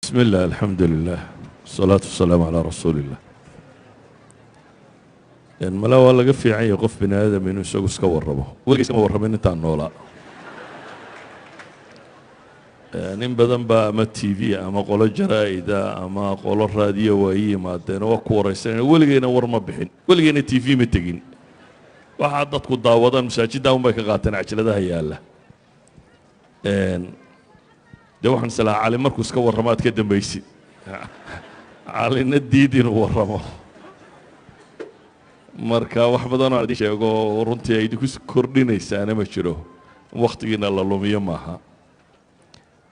بسم الله الحمد لله والصلاة والسلام على رسول الله. يعني ما لا والله قف يعني قف بني آدم إنه يسوق سكور ربه ولا يسوق ربه إنه تعنولا. يعني بدن با ما تي في أما قول الجرائد أما قول الراديو وهي ما تنا وكورة سنة ولا جينا ورما بحين ولا جينا تي في متجين. واحد ضد كده وضع مساجد داوم بيك قاتنا عشان ده هي الله. ده واحد سلا على مركز كور رمات كده بيسي. على النديدين ورمه. marka wax badan oo sheego runtii ay ku kordhinaysaa ma jiro waqtigiina la lumiyo maaha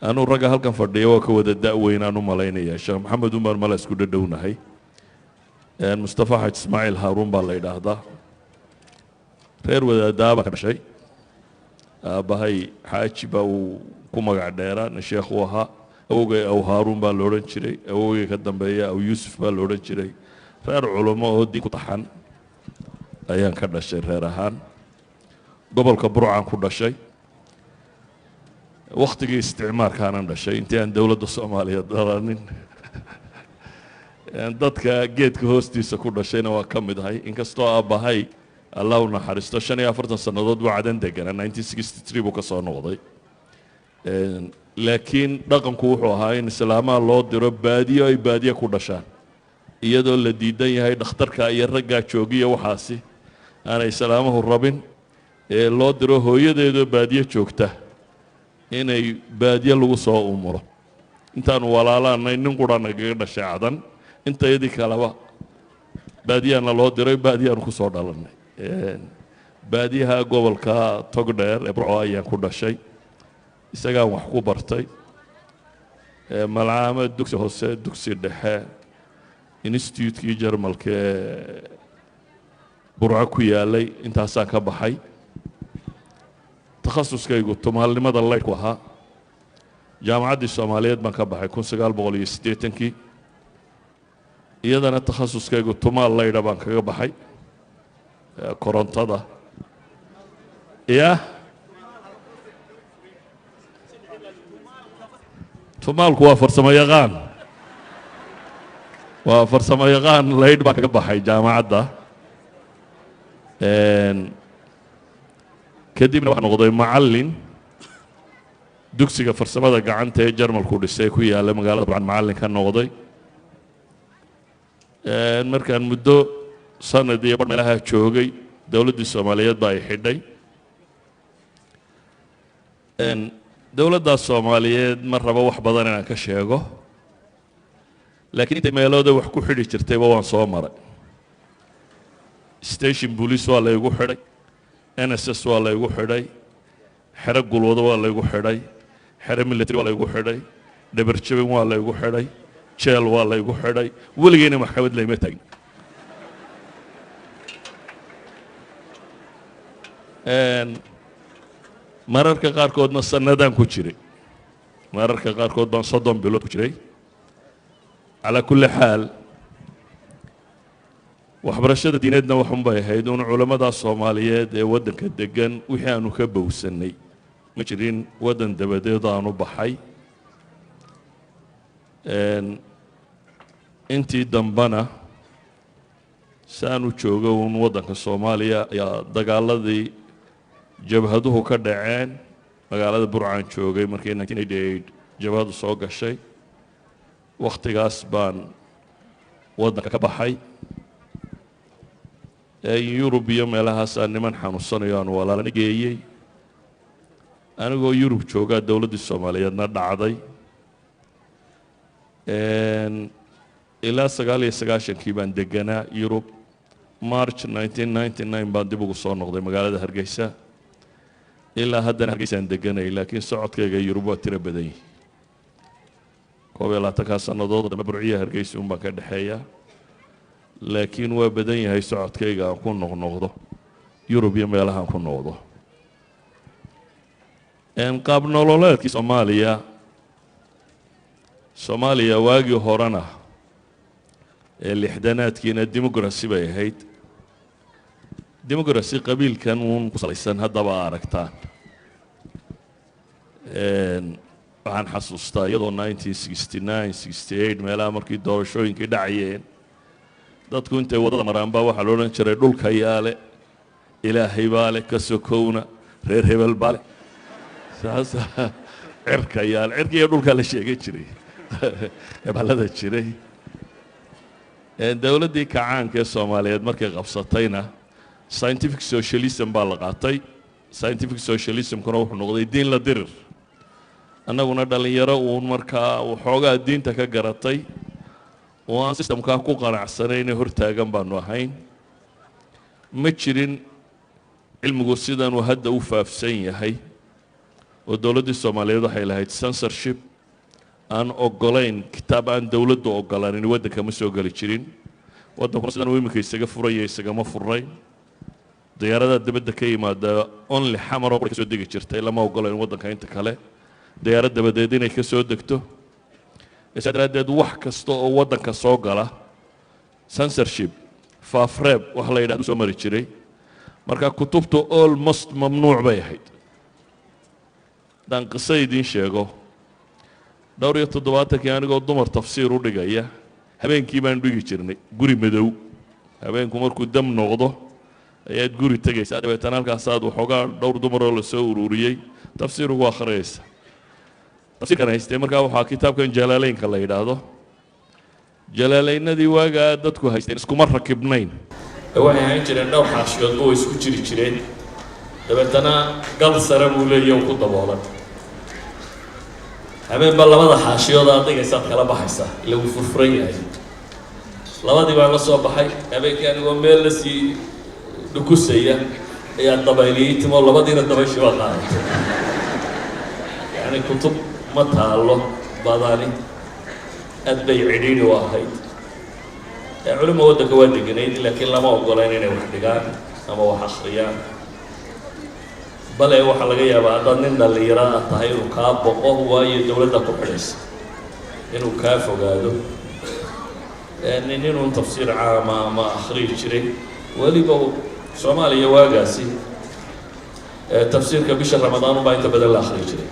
anu raga halkan fadhiyo oo ka wada daaweynaan u maleynaya Sheekh Maxamed Umar Mala isku dhadhownahay Mustafa Xaj Ismaaciil Haruun baa la yiraahdaa reer wadaadaaba ka dhashay aabahay xaaji baa uu ku magac dheeraan sheekh uu ahaa awogay aw Haruun baa la oran jiray awogay ka dambeeya aw Yusuf baa la oran jiray reer culimo oo diin ku taxan ayaan ka dhashay reer ahaan gobolka Burcaan ku dhashay waqtigii isticmaalkaanan dhashay intii aan dawladda Soomaaliyeed dalanin dadka geedka hoostiisa ku dhashayna waa ka mid ahay inkastoo aabahay Allah u naxariisto 45 sanadood buu cadan deganaa 1963 buu ka soo noqday laakiin dhaqanku wuxuu ahaa in islaamaha loo diro baadiyo ay baadiyo ku dhashaan iyadoo la diidan yahay dhakhtarka iyo ragga joogiya waxaasi aanay salaamuhu rabin ee loo diro hooyadeedo baadiyo joogta inay baadiyo lagu soo umuro intaan walaalaanay nin quraan kaga dhashay cadan inta yadi kalaba baadiyana loo diray baadiyana ku soo dhalanay baadiyaha gobolka Togdheer ee Burco ayaan ku dhashay isagaan wax ku bartay malcaamad dugsi hoose dugsi dhexe institute-kii Jarmalka Burco ku yaalay intaasaan ka baxay takhasuskaygu tumaalnimada leydku ahaa jaamacadda Soomaaliyeed baan ka baxay 1980kii iyadana takhasuskaygu tumaal leyda baan kaga baxay korontada tumaalku waa farsamo yaqaan وفرسما يقان ليد باك بحي جامعة دا كديبنا واحد نقضي معلن دوكسيكا فرسما دا قعنته جرمال كردستان كويا لما قال طبعا معلن كان نقضي مركان مدو سنة دي يبرم لها تشوغي دولة الصوماليات باي حدي دولة الصوماليات مرة بوح بدنا كشيغو لكن انت ميلوده wax ku xidhi jirtay waan soo maray station police waa la igu xidhay NSS waa la igu xidhay xero gulwada waa la igu xidhay xero military waa la igu xidhay dhabarjabin waa la igu xidhay jeel waa la igu xidhay waligeena maxkamad la ima tagin mararka qaarkoodna sanadaan ku jiray mararka qaarkood baan 30 bilood ku jiray على كل حال وحبرشة دينتنا وحن بيهيدون علماء الصوماليات ودن كدجن وحيانو كبوسني مجرين ودن دبدي ضانو بحي انتي دنبنا سانو تشوغون ودن كالصوماليا يا دقالذي جبهدوه كدعين مقالة برعان تشوغي مركين 1988 جبهدو صوغ الشي waqtigaas baan wadanka ka baxay Yurub iyo meelahaas aan niman xanuunsanayo aan walaalana geeyay anigoo Yurub jooga dawladda Soomaaliyeedna dhacday ilaa 99kii baan deganaa Yurub March 1999 baan dib ugu soo noqday magaalada Hargeysa ilaa haddana Hargeysa aan deganay laakiin socodkayga Yurub waa tiro badan yahay كوبي لا تكاسن ضد مبرعية هرجيس بان كدحية لكن وبدن هي سعود كيغا كون نقضه يوروبيا ميلها كون نقضه ان قبل نولولات كي سوماليا واجي هورانا اللي حدانات كينا الديمقراسي باي هيد ديمقراسي قبيل كان قصليسان هذا باركتان waxaan xasuustaa iyadoo 1969 68 meelaha markii doorashooyinkii dhacayeen dadku intay waddada maraan baa waxaa la odhan jiray dhulka yaale ilaahay baa leh ka sokowna reer hebel baa leh saasa cirka yaale cirka iyo dhulkaa la sheegan jiray heballada jiray dowladdii kacaanka ee soomaaliyeed markay qabsatayna scientific socialism baa la qaatay scientific socialismkuna wuxuu noqday diin la dirir annaguna dhallinyaro uun markaa waxoogaa diinta ka garatay oo aan sistamkaa ku qanacsanayne hortaagan baanu ahayn ma jirin cilmigu sidanuu hadda u faafsan yahay oo dowladdii soomaaliyeed waxay lahayd censorship aan ogolayn kitaab aan dowladdu ogolaanin waddanka ma soo geli jirin waddankuna sidan uu iminka isaga furaya isagama furnayn diyaaradaha dibadda ka yimaada only xamaroo ka soo degi jirtay lama ogolayn waddanka inta kale diyaarad dabadeed inay ka soo degto isaa daraaddeed wax kasta oo waddanka soo gala censorship faafreeb wax la yidhahdo soo mari jiray marka kutubtu almost mamnuuc bay ahayd haddaan qiso idiin sheego dhowr iyo toddobaatankii anigoo dumar tafsiir u dhigaya habeenkii baan dhigi jirnay guri madow habeenku markuu dam noqdo ayaad guri tegaysaa dabeetana halkaasaad waxoogaa dhowr dumaroo la soo ururiyey tafsiir ugu akhriyaysa tafsiirkan haystee markaa waxaa kitaabkan jalaaleynka la yidhaahdo jalaaleynadii waagaa dadku haysteen iskuma rakibnayn waxay ahayn jireen dhowr xaashiyoodba way isku jiri jireen dabeetana gal sare buu leeyahy ku daboolan habeenba labada xaashiyood aad dhigaysaad kala baxaysaa ila wuu furfuran yahay labadii baan la soo baxay habeenkii anigoo meel la sii dhukusaya ayaa dabayliyey timo labadiina dabayshii baa qaadatay yacni kutub ma taallo badani aad bay cidhiidhi u ahayd culimo waddanka waa deganayd laakiin lama ogolayn inay wax dhigaan ama wax akhriyaan bale waxaa laga yaabaa haddaad nin dhallinyaro ah tahay inuu kaa boqo waayo dowladda ku xidhaysa inuu kaa fogaado nin inuu tafsiir caama ama akhriyi jiray weliba soomaaliya waagaasi tafsiirka bisha ramadaan unbaa inta badan la akhriyi jiray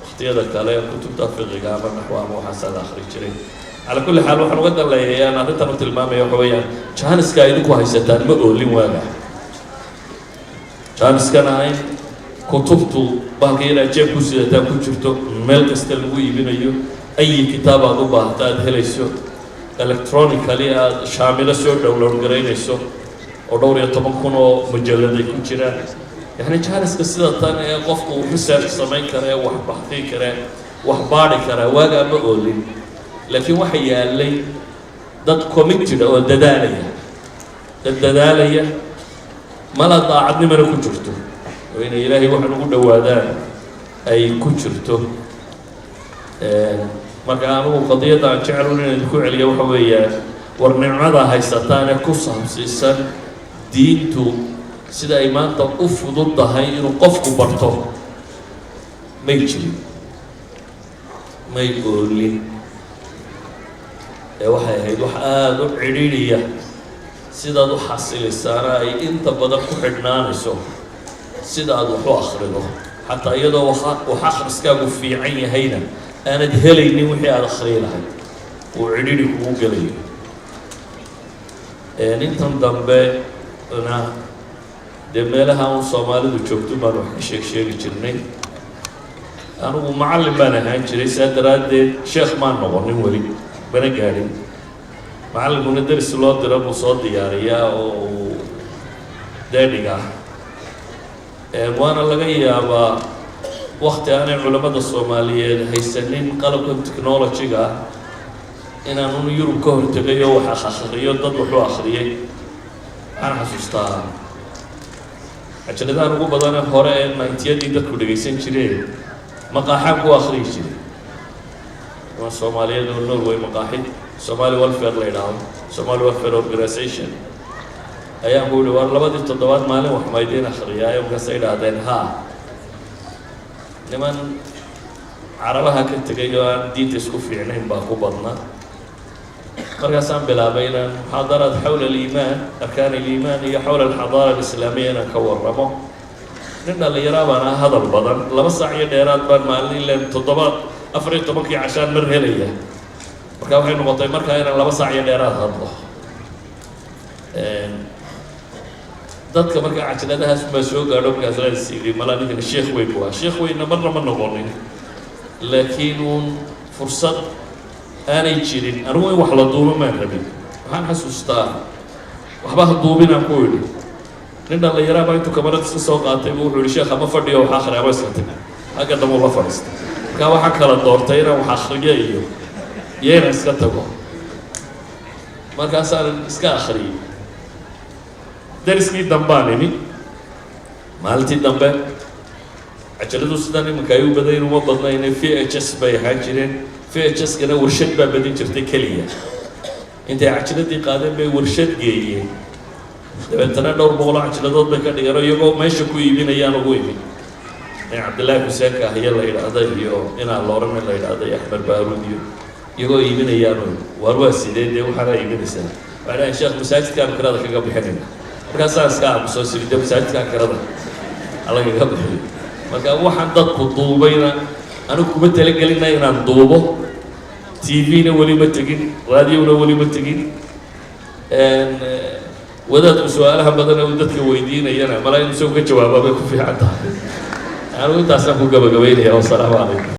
waqtiyada kale kutubta fiqiga ama naxwa ama waxaasaa la akhriyi jiray على كل حال waxaan uga daleeyay aan arrintan u tilmaamayo waxa weeyaan jaaniska ay idinku haysataan ma oolin waaga jaaniskana ay kutubtu baalka inaad jeeb ku sidataan ku jirto meel kasta lagu iibinayo ay kitaab aad u baahato aad helayso electronically aad shaamilo soo download garaynayso oo dhowr iyo 10 kun oo mujalladay ku jiraan yani jaaniska sida tan ee qofku research samayn kara wax baxthi kara wax baari kara waaga ma oolin laakiin waxa yaalay dad committed oo dadaalaya mala daacadnimana ku jirto oo in ilaahay waxa ugu dhawaadaan ay ku jirto marka aanu qadiyada jecel inaan ku celiyo waxa weeyaan war nicmada haysataan ee ku saabsiisan diintu sida ay maanta u fududahay inuu qofku barto may jirin may oolin waxay ahayd wax aad u cidhiidhiya sidaad u xasilaysaana ay inta badan ku xidhnaanayso sida aad wax u akhrido xataa iyadoo wax akhriskaagu fiican yahayna aanad helaynin wixii aad akhriyi lahayd uu cidhiidhi kugu gelayo intan dambena dee meelaha un soomaalidu joogto baan wax ka sheegi jirnay anigu macallin baan ahaan jiray saa daraaddeed sheekh maan noqonin weli bana gaadhin macallinkuna daris loo diro buu soo diyaariyaa oo uu deedhiga waana laga yaabaa wakti aanay culamada soomaaliyeed haysanin qalabkan technology-ga inaan un yurub ka hortegayo wax akhriyo dad wuxuu akhriyay waxaan xasuustaa cajaladahan ugu badane hore ee 90yadii dadku dhegaysan jireen maqaaxaan ku akhriyi jiray Soomaaliyeed oo Norway maqaaxid Somali Welfare la yiraahdo Somali Welfare Organization ayaan ku dhawaan labadii toddobaad maalin wax maydeen akhriyaa oo ka sayraadeen niman carabaha ka tagay oo aan diinta isku fiicnayn baa ku badnaa markaasaan bilaabay inaan muxaadaraad xawla al-iimaan arkaan al-iimaan iyo xawla al-xadaara al-islaamiyya inaan ka warramo nin dhallinyaraa baan ah hadal badan 2 saac iyo dheeraad baan maalin ileen 14 cashaan mar helaya marka waxay noqotay markaa inaan 2 saac iyo dheeraad hadlo dadka markaa cajaladahaas baa soo gaadho markaas la siiyay mala ninkan sheekh weyn waa sheekh weynna marna ma noqonin laakiin uun fursad aanay jirin anigu in wax la duubo maan rabin waxaan xasuustaa waxba ha duubinaan ku yidhi nin dhallinyaraa baa intuu kamarad iska soo qaatay buu wuxuu yidhi sheekha ma fadhiyo wax akhriya ma iska tagin halka dambe la fadhiistay markaa waxaan kala doortay inaan wax akhriyo iyo inaan iska tago markaasaan iska akhriyey dariskii dambaan imi maalintii dambe cajaladu sidan iminka ay u badayn uma badnayna VHS bay ahaan jireen VHS-kana warshad baa badin jirtay keliya intay cajaladii qaadeen bay warshad geeyeen dabeetana dhowr boqol cajaladood bay ka dhigeen iyagoo meesha ku iibinayaan ugu imin cabdillaahi xuseen kaahiye la yidhaahda iyo inaa looran la yidhaahda iyo axmed baaruud iyo iyagoo iibinayaan waar waa sidee dee waxaana iibinaysaa waxay dhahayn sheekh masaajidkaan kirada kaga bixinayna markaasaa iska aamusoo sirida masaajidkaan kirada alagaga bixiyo marka waxaan dadku duubayna anigu kuma talagelina inaan duubo TV-na weli ma tegin raadiyona weli ma tegin wadaadku su-aalaha badan uu dadka weydiinayana mala in isagu ka jawaaba bay ku fiican tahay anigu intaasaan ku gabagabaynaya wasalaamu calaykum